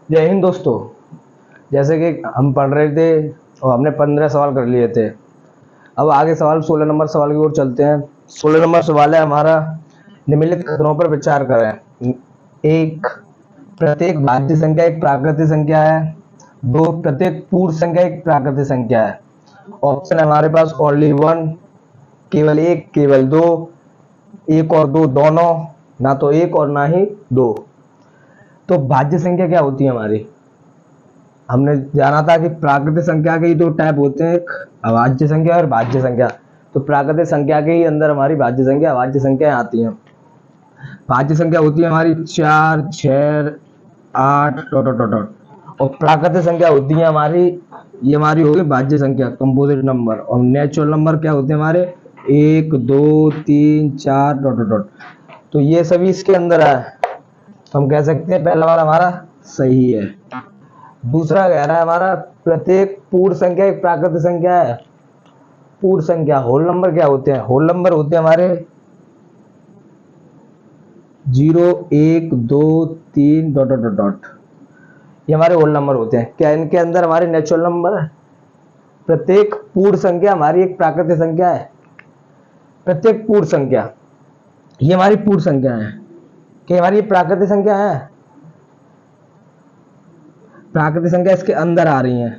जय हिंद दोस्तों। जैसे कि हम पढ़ रहे थे और हमने 15 सवाल कर लिए थे। अब आगे सवाल 16 नंबर सवाल की ओर चलते हैं। 16 नंबर सवाल है हमारा, निम्नलिखित कथनों पर विचार करें। एक, प्रत्येक भाज्य संख्या एक प्राकृतिक संख्या है। दो, प्रत्येक पूर्ण संख्या एक प्राकृतिक संख्या है। ऑप्शन है हमारे पास ओनली वन, केवल एक, केवल दो, एक और दो दोनों, ना तो एक और ना ही दो। तो भाज्य संख्या क्या होती है हमारी? हमने जाना था कि प्राकृतिक संख्या के ही दो टाइप होते हैं, एक अभाज्य संख्या और भाज्य संख्या। तो प्राकृतिक संख्या के ही अंदर हमारी भाज्य संख्या अभाज्य संख्या आती हैं। भाज्य संख्या होती है हमारी 4, 6, 8 डॉट डॉट डॉट। और प्राकृतिक संख्या होती है हमारी, ये हमारी होगी भाज्य संख्या कंपोजिट नंबर। और नेचुरल नंबर क्या होते हैं हमारे? 1, 2, 3, 4 डॉट डॉट डॉट। तो ये सभी इसके अंदर है। तो हम कह सकते हैं पहला वाला हमारा सही है। दूसरा कह रहा है हमारा, प्रत्येक पूर्ण संख्या एक प्राकृतिक संख्या है। पूर्ण संख्या होल नंबर क्या होते हैं? होल नंबर होते हैं हमारे 0, 1, 2, 3 डॉट डॉट डॉट। ये हमारे होल नंबर होते हैं। क्या इनके अंदर हमारे नेचुरल नंबर है? प्रत्येक पूर्ण संख्या हमारी एक प्राकृतिक संख्या है। प्रत्येक पूर्ण संख्या, ये हमारी पूर्ण संख्या है। क्या हमारी प्राकृतिक संख्या है? प्राकृतिक संख्या इसके अंदर आ रही है।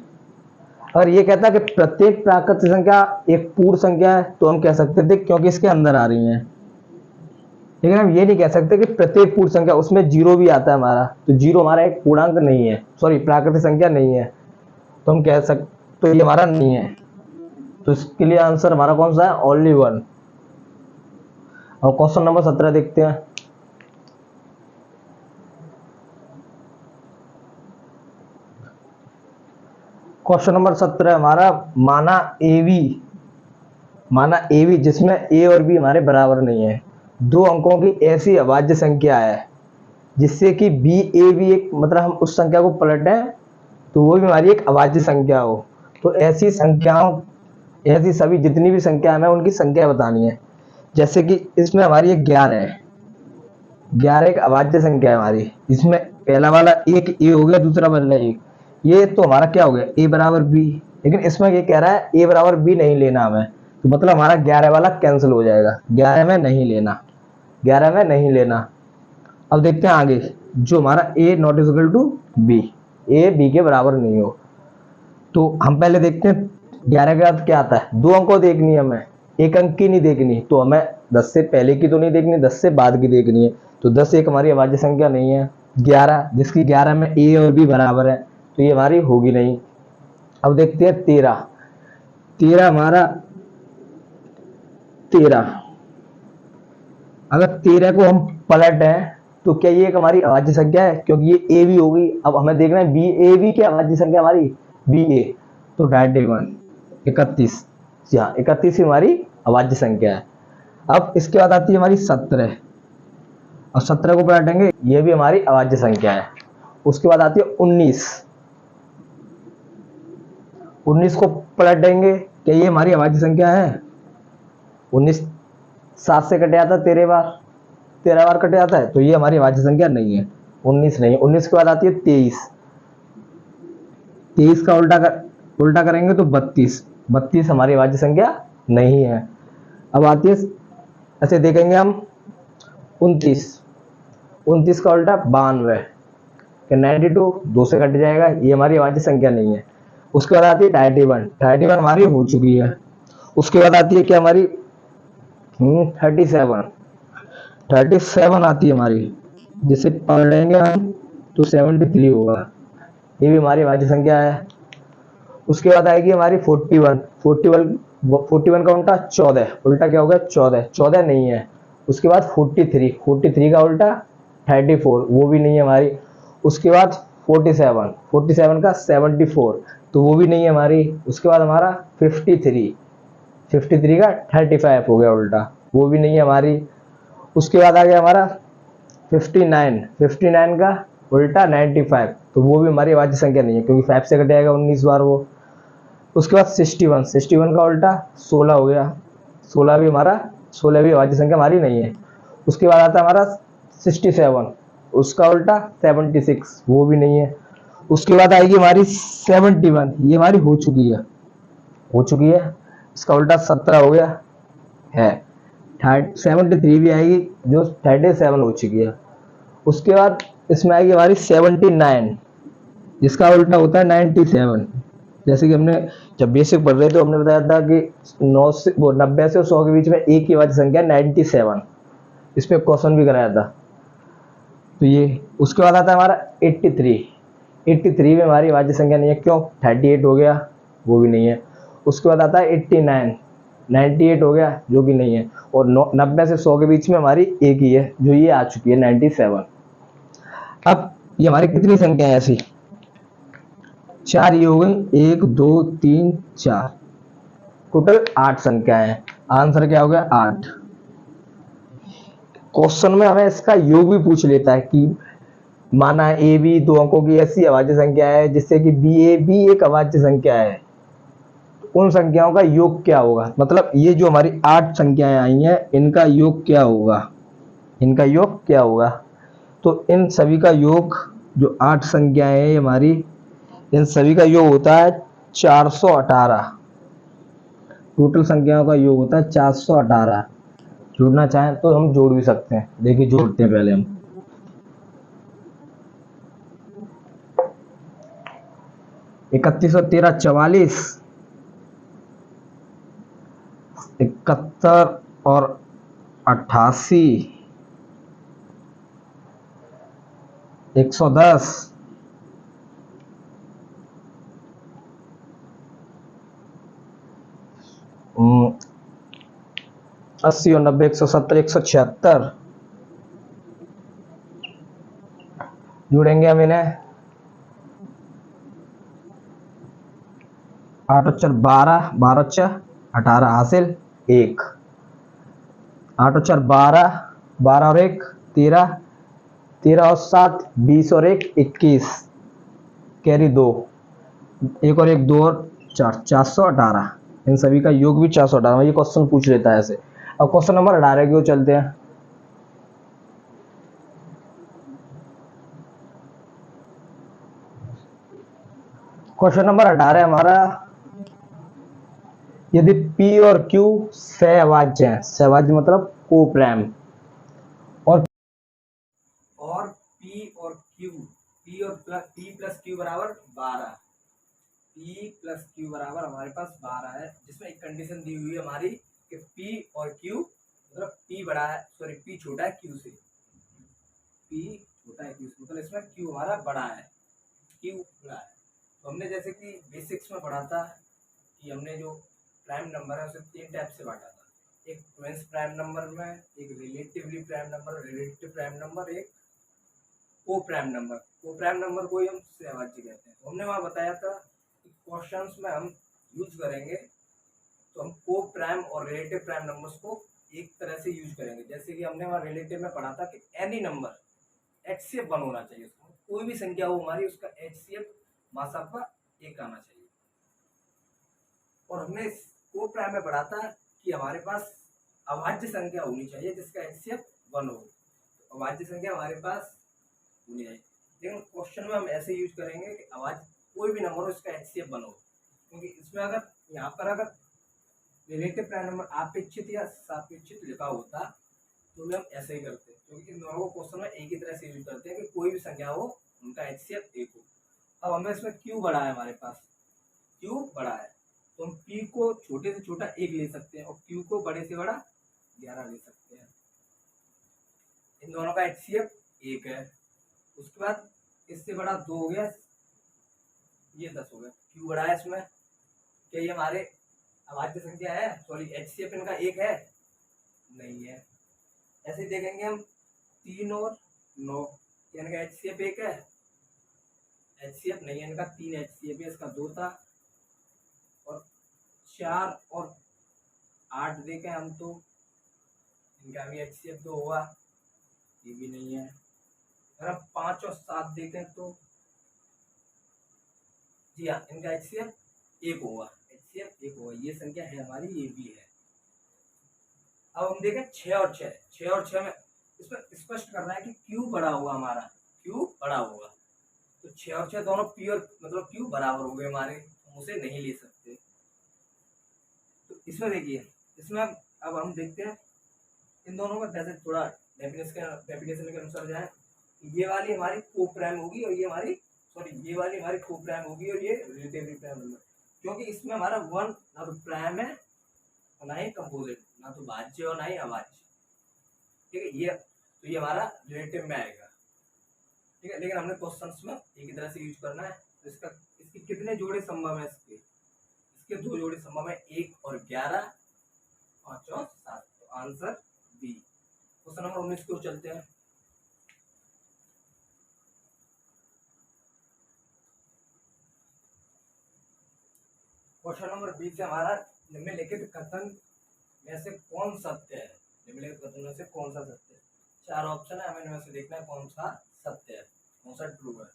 अगर ये कहता है कि प्रत्येक प्राकृतिक संख्या एक पूर्ण संख्या है तो हम कह सकते थे क्योंकि इसके अंदर आ रही है। लेकिन हम ये नहीं कह सकते कि प्रत्येक पूर्ण संख्या, उसमें जीरो भी आता है हमारा, तो जीरो हमारा एक पूर्णांक नहीं है, सॉरी प्राकृतिक संख्या नहीं है। तो हम कह सकते, तो ये हमारा नहीं है। तो इसके लिए आंसर हमारा कौन सा है? Only one. और क्वेश्चन नंबर 17 देखते हैं। क्वेश्चन नंबर 17 हमारा, माना एवी जिसमें ए और बी हमारे बराबर नहीं है। दो अंकों की ऐसी अभाज्य संख्या है जिससे कि बी ए भी एक, मतलब हम उस संख्या को पलटें तो वो भी हमारी एक अभाज्य संख्या हो। तो ऐसी संख्याओं, ऐसी सभी जितनी भी संख्या हमें उनकी संख्या बतानी है। जैसे कि इसमें हमारी एक 11 है। 11 एक अभाज्य संख्या है हमारी। इसमें पहला वाला एक ए हो गया, दूसरा वाला एक, ये तो हमारा क्या हो गया? ए बराबर बी। लेकिन इसमें ये कह रहा है ए बराबर बी नहीं लेना हमें, तो मतलब हमारा 11 वाला कैंसिल हो जाएगा। 11 में नहीं लेना, 11 में नहीं लेना। अब देखते हैं आगे, जो हमारा A not is equal to B, A B के बराबर नहीं हो। तो हम पहले देखते हैं 11 के बाद क्या आता है। दो अंक को देखनी है हमें, एक अंक की नहीं देखनी। तो हमें 10 से पहले की तो नहीं देखनी, 10 से बाद की देखनी है। तो 10 एक हमारी अभाज्य संख्या नहीं है। 11, जिसकी 11 में ए और बी बराबर है, तो ये हमारी होगी नहीं। अब देखते हैं 13। 13 हमारा 13, अगर 13 को हम पलटें तो क्या ये एक हमारी अभाज्य संख्या है? क्योंकि ये ए बी होगी। अब हमें देखना है बी ए बी क्या अभाज्य संख्या हमारी? बी ए। तो 31, 31 ही हमारी अभाज्य संख्या है। अब इसके बाद आती है हमारी 17, और 17 को पलटेंगे, ये भी हमारी अभाज्य संख्या है। उसके बाद आती है 19, 19 को पलटेंगे, क्या ये हमारी अभाज्य संख्या है? 19 7 से कट जाता है 13 बार, 13 बार कट जाता है, तो ये हमारी अभाज्य संख्या नहीं है। 19 नहीं है। 19 के बाद आती है 23, 23 का उल्टा करेंगे तो 32, 32 हमारी अभाज्य संख्या नहीं है। अब आती है, ऐसे देखेंगे हम 29, 29 का उल्टा 92, 92 2 से कट जाएगा, ये हमारी अभाज्य संख्या नहीं है। उसके बाद आती है 31, 31 हमारी हो चुकी है। उसके बाद आती है क्या हमारी 37, 37 आती है हमारी, जिसे पढ़ेंगे हम तो 73 होगा, ये भी हमारी अभाज्य संख्या है। उसके बाद आएगी हमारी 41, 41 का उल्टा 14, उल्टा क्या होगा? 14, 14 नहीं है। उसके बाद 43, 43 का उल्टा 34, वो भी नहीं है हमारी। उसके बाद 47, 47 का 74, तो वो भी नहीं है हमारी। उसके बाद हमारा 53, 53 का 35 हो गया उल्टा, वो भी नहीं है हमारी। उसके बाद आ गया हमारा 59, 59 का उल्टा 95, तो वो भी हमारी अभाज्य संख्या नहीं है, क्योंकि 5 से कट जाएगा 19 बार वो। उसके बाद 61, 61 का उल्टा 16 हो गया, 16 भी हमारा, 16 भी अभाज्य संख्या हमारी नहीं है। उसके बाद आता है हमारा 67, उसका उल्टा 76, वो भी नहीं है। उसके बाद आएगी हमारी 71, ये हमारी हो चुकी है, हो चुकी है। इसका उल्टा 17 हो गया है। 73 भी आएगी जो 37 हो चुकी है। उसके बाद इसमें आएगी हमारी 79, जिसका उल्टा होता है 97। जैसे कि हमने जब बेसिक पढ़ रहे थे तो हमने बताया था कि 90 से 100 के बीच में एक ही वाची संख्या 97, इस पे क्वेश्चन भी कराया था। तो ये उसके बाद आता है हमारा 83। 83 में हमारी वाची संख्या नहीं है, क्यों? 38 हो गया, वो भी नहीं है। उसके बाद आता है 89, 98 हो गया, जो भी नहीं है। और 90 से 100 के बीच में हमारी एक ही है, जो ये आ चुकी है 97। अब ये हमारी कितनी संख्या है ऐसी? 4 ये हो गई, 1 2 3 4, टोटल 8 संख्याएं हैं। आंसर क्या हो गया? 8। क्वेश्चन में हमें इसका योग भी पूछ लेता है कि माना ए बी दो अंकों की ऐसी अभाज्य संख्या है जिससे कि बी ए भी एक अभाज्य संख्या है, उन संख्याओं का योग क्या होगा? मतलब ये जो हमारी 8 संख्याएं आई हैं, इनका योग क्या होगा? इनका योग क्या होगा? तो इन सभी का योग, जो 8 संख्याएं हैं हमारी, इन सभी का योग होता है 418। टोटल संख्याओं का योग होता है 418। जोड़ना चाहें तो हम जोड़ भी सकते हैं। देखिए जोड़ते हैं पहले हम। 31 और 13 44, 71 और 88 110, 80 और 90 170 176। जोड़ेंगे हम इन्हें। 8 और 4 12, 12 और 4 18 हासिल 1। 8 और 4 12, 12 और 1 13, 13 और 7 20 और 1 21, कैरी 2, 1 और 1 2 और 4 418। इन सभी का योग भी 418। ये क्वेश्चन पूछ लेता है ऐसे। अब क्वेश्चन नंबर 18 की ओर चलते हैं। क्वेश्चन नंबर 18 हमारा, यदि P और Q सहअभाज्य हैं, सहअभाज्य मतलब कोप्राइम, और P और Q, P और P प्लस Q बराबर 12, P प्लस Q बराबर हमारे पास 12 है, जिसमें एक कंडीशन दी हुई है हमारी कि P और Q मतलब P बड़ा है, सॉरी P छोटा है Q से, P छोटा है Q से, मतलब इसमें Q हमारा बड़ा है, Q बड़ा है। तो हमने जैसे कि बेसिक्स में पढ़ा था कि हमने जो प्राइम नंबर है उसे 3 टाइप से बांटा था। एक ट्विंस प्राइम नंबर में, एक relatively prime number, relative prime number, एक को प्राइम नंबर। को प्राइम नंबर को ही हम सहअभाज्य कहते हैं। तो हमने वहाँ बताया था कि क्वेश्चंस में हम यूज करेंगे तो हम को प्राइम और रिलेटिव प्राइम नंबर्स को एक तरह से यूज करेंगे। जैसे कि हमने वहाँ रिलेटिव में पढ़ा था कि एनी नंबर HCF 1 होना चाहिए, उसको कोई भी संख्या हो हमारी उसका HCF मासापा 1 आना चाहिए। और हमने को प्राइम में पढ़ा था कि हमारे पास अभाज्य संख्या होनी चाहिए जिसका HCF 1 हो। तो अभाज्य संख्या हमारे पास होनी चाहिए, लेकिन क्वेश्चन में हम ऐसे यूज करेंगे कि अभाज्य कोई भी नंबर हो इसका HCF 1 हो, क्योंकि इसमें अगर यहाँ पर अगर रिलेटिव प्राइम नंबर अपेक्षित या सापेक्षित लिखा होता तो भी हम ऐसे ही करते हैं, क्योंकि इन दोनों को क्वेश्चन में एक ही तरह से यूज करते हैं कि कोई भी संख्या हो उनका HCF 1 हो। अब हमें इसमें Q बड़ा है, हमारे पास Q बड़ा है तो हम P को छोटे से छोटा 1 ले सकते हैं और Q को बड़े से बड़ा 11 ले सकते हैं। इन दोनों का HCF 1 है। उसके बाद इससे बड़ा 2 हो गया, ये 10 हो गया। Q बड़ा है इसमें, क्या ये हमारे अभाज्य संख्या है? सॉरी HCF इनका 1 है? नहीं है। ऐसे ही देखेंगे हम 3 और 9, क्या इनका HCF 1 है? HCF नहीं है इनका, 3 HCF है, इसका 2 था। और 4 और 8 देखें हम तो इनका भी HCF 2 होगा, ये भी नहीं है। अगर हम 5 और 7 देखें तो जी हाँ, इनका HCF 1 होगा, HCF 1 होगा। ये संख्या है हमारी, ये भी है। अब हम देखें 6 और 6, 6 और 6 में इसमें स्पष्ट करना है कि Q बड़ा होगा, हमारा Q बड़ा होगा। तो 6 और 6 दोनों पी और मतलब क्यू बराबर हो गए हमारे, हम उसे नहीं ले सकते। तो इसमें देखिए, इसमें अब हम देखते हैं इन दोनों में वैसे थोड़ा डेफिनेशन के अनुसार जाए, ये वाली हमारी को प्राइम होगी और ये हमारी ये वाली हमारी को प्राइम होगी और ये रिलेटिव प्राइम नंबर, क्योंकि इसमें हमारा वन ना तो प्राइम है और ना ही कंपोजिट, ना तो भाज्य और ना ही अभाज्य, ठीक है। ये तो ये हमारा रिलेटिव में आएगा, ठीक है। लेकिन हमने क्वेश्चंस में एक ही तरह से यूज करना है। तो इसके कितने जोड़े संभव है, इसके 2 जोड़े संभव है, 1 और 11, 5 और 7। तो आंसर बी। क्वेश्चन नंबर 19 की ओर चलते हैं। क्वेश्चन नंबर 20 से हमारा निम्नलिखित कथन में से कौन सत्य है, निम्नलिखित कथन में से कौन सा सत्य है। 4 ऑप्शन है, हमें इनमें से देखना है कौन सा सत्य है, कौन सा ट्रू है।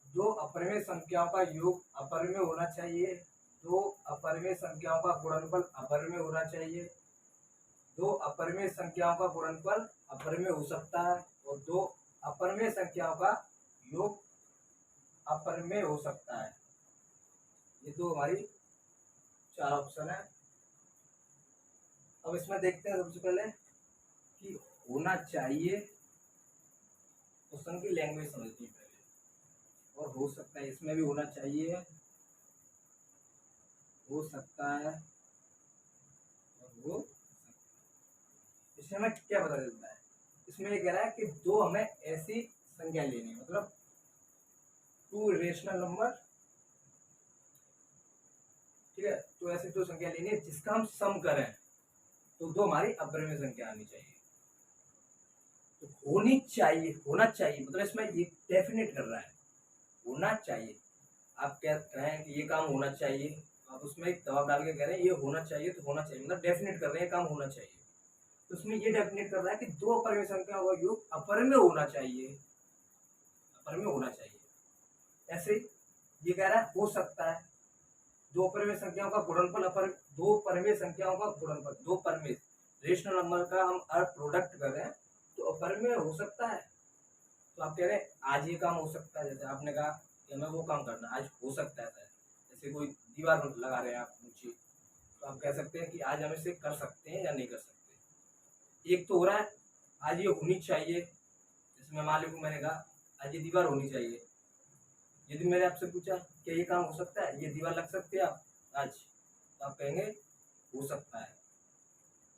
2 अपरिमेय संख्याओं का योग अपरिमेय होना चाहिए, 2 अपरिमेय संख्याओं का गुणनफल अपरिमेय होना चाहिए, 2 अपरिमेय संख्याओं का गुणनफल अपरिमेय हो सकता है और 2 अपरिमेय संख्याओं का योग अपरिमेय हो सकता है। ये 2 हमारी 4 ऑप्शन है। अब इसमें देखते हैं सबसे पहले कि होना चाहिए, क्वेश्चन की लैंग्वेज समझनी पहले, और हो सकता है इसमें भी होना चाहिए, हो सकता है और हो सकता है। इसमें हमें क्या पता चलता है, इसमें ये कह रहा है कि 2 हमें ऐसी संख्या लेनी है, मतलब 2 रेशनल नंबर, ठीक है। तो ऐसी 2 संख्या लेनी है जिसका हम सम करें तो 2 हमारी अपरिमेय संख्या आनी चाहिए। तो होनी चाहिए, होना चाहिए मतलब इसमें ये डेफिनेट कर रहा है, होना चाहिए। आप क्या कहें कि ये काम होना चाहिए, आप उसमें एक दबाव डाल के कह रहे हैं ये होना चाहिए, तो होना चाहिए मतलब डेफिनेट कर रहे हैं काम होना चाहिए। तो उसमें ये डेफिनेट कर रहा है कि 2 अपरिमेय संख्या का योग अपरिमेय होना चाहिए, अपरिमेय होना चाहिए। ऐसे ये कह रहा है हो सकता है, 2 अपरिमेय संख्याओं का गुणनफल 2 परिमेय संख्याओं का गुणनफल, 2 परिमेय रेशनल नंबर का हम प्रोडक्ट कर रहे हैं तो अपरिमेय हो सकता है। तो आप कह रहे हैं आज ये काम हो सकता है, जैसे आपने कहा कि हमें वो काम करना आज हो सकता है, जैसे कोई दीवार लगा रहे हैं आप ऊंची, तो आप कह सकते हैं कि आज हम इसे कर सकते हैं या नहीं कर सकते। एक तो हो रहा है आज ये होनी चाहिए, जैसे मैं मान लूँ मैंने कहा आज ये दीवार होनी चाहिए, यदि मैंने आपसे पूछा क्या ये काम हो सकता है, ये दीवार लग सकती है आप आज, तो आप कहेंगे हो सकता है,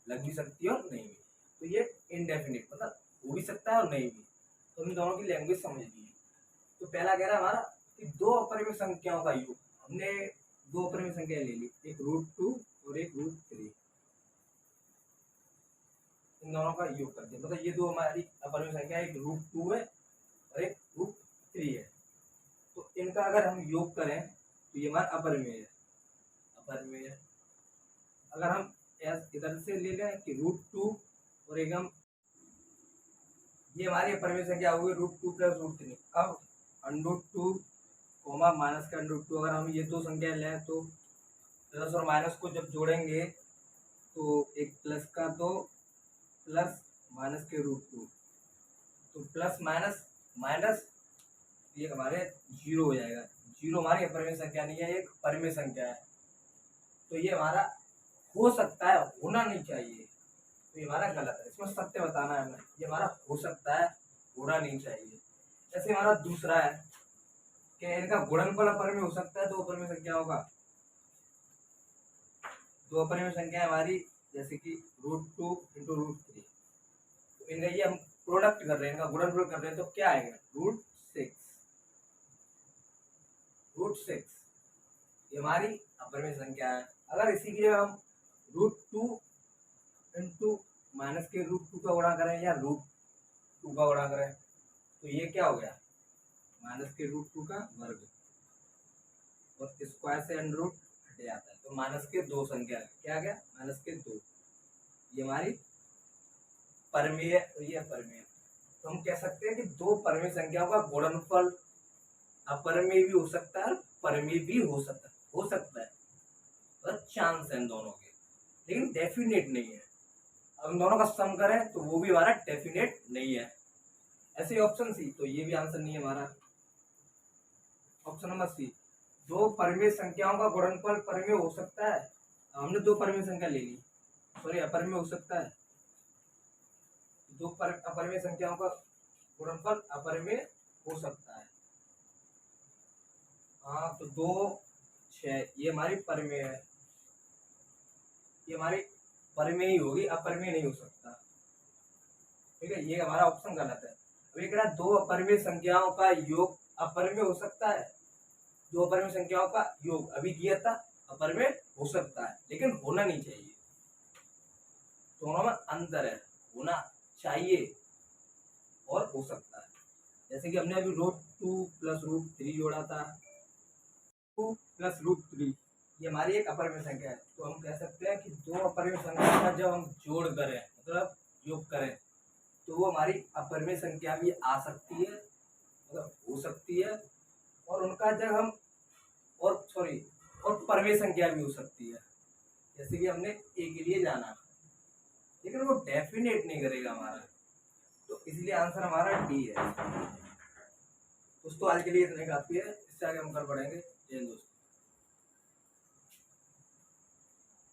लग भी सकती है और नहीं भी। तो ये इनडेफिनिट मतलब हो भी सकता है और नहीं भी। तो इन दोनों की लैंग्वेज समझ लीजिए। तो पहला कह रहा है हमारा कि 2 अपरिमेय संख्याओं का योग, हमने 2 अपरिमेय संख्या ले ली, एक √2 और एक √3, इन दोनों का योग कर दिया, मतलब ये 2 हमारी अपरिमेय संख्या, एक √2 है और एक √3 है। तो इनका अगर हम योग करें तो ये हमारा अपरिमेय है, अपरिमेय। अगर हम इधर से ले लें कि √2 और एक हम ये हमारी अपरिमेय संख्या होगी √2 + √3। अब √2 कोमा माइनस का √2, अगर हम ये 2 संख्या लें तो प्लस और माइनस को जब जोड़ेंगे तो एक प्लस का 2 प्लस माइनस के √2, तो प्लस माइनस माइनस ये हमारे 0 हो जाएगा। 0 हमारी अपरिमेय संख्या नहीं है, एक परिमेय संख्या है। तो ये हमारा हो सकता है, होना नहीं चाहिए, तो ये हमारा गलत है, इसमें सत्य बताना है हमें। ये हमारा हो सकता है, होना नहीं चाहिए। जैसे हमारा दूसरा है कि इनका गुणनफल अपरिमेय हो सकता है 2 अपरिमेय संख्याओं का। 2 अपरिमेय संख्या हमारी जैसे कि √2 × √3, तो इनका ये हम प्रोडक्ट कर रहे हैं, इनका गुणनफल कर रहे हैं, तो क्या आएगा √6 ये हमारी अपरिमेय संख्या है। अगर इसी के हम √2 × माइनस के √2 का गुणा करें या √2 का गुणा करें तो ये क्या हो गया माइनस के √2 का वर्ग, और स्क्वायर से अंडर रूट हट जाता है, तो माइनस के 2 संख्या क्या आ गया -2। ये हमारी परिमेय और ये अपरिमेय। तो हम कह सकते हैं कि 2 परिमेय संख्याओं का गुणनफल अपरिमेय भी हो सकता है, परिमेय भी हो सकता है, तो चांस है इन दोनों के, लेकिन डेफिनेट नहीं है। अब इन दोनों का सम करें तो वो भी हमारा डेफिनेट नहीं है। ऐसे ऑप्शन सी, तो ये भी आंसर नहीं है हमारा। ऑप्शन नंबर सी, दो परिमेय संख्याओं का गुणनफल परिमेय हो सकता है। हमने दो परिमेय संख्या ले ली, सॉरी अपरिमेय हो सकता है। दो अपरिमेय संख्याओं का गुणनफल अपरिमेय हो सकता है। हाँ तो 2 6 ये हमारी परिमेय है, ये हमारी परिमेय ही होगी, अपरिमेय नहीं हो सकता। ठीक है, ये हमारा ऑप्शन गलत है। अब ये कह रहा है दो अपरिमेय संख्याओं का योग अपरिमेय हो सकता है। दो अपरिमेय संख्याओं का योग अभी किया था, अपरिमेय हो सकता है लेकिन होना नहीं चाहिए। दोनों में अंतर है, होना चाहिए और हो सकता है। जैसे कि हमने अभी √2 + √3 जोड़ा था, 2 + √3 ये हमारी एक अपरिमेय संख्या है। तो हम कह सकते हैं कि दो अपरिमेय संख्या का जब हम जोड़ करें मतलब योग करें तो वो हमारी अपरिमेय संख्या भी आ सकती है, मतलब हो सकती है। और उनका जब हम और परिमेय संख्या भी हो सकती है। जैसे कि हमने ए के लिए जाना, लेकिन वो डेफिनेट नहीं करेगा हमारा, तो इसलिए आंसर हमारा डी है। दोस्तों आज के लिए इतने काफी है, इससे आगे हम कर पढ़ेंगे। जय हिंद दोस्तों।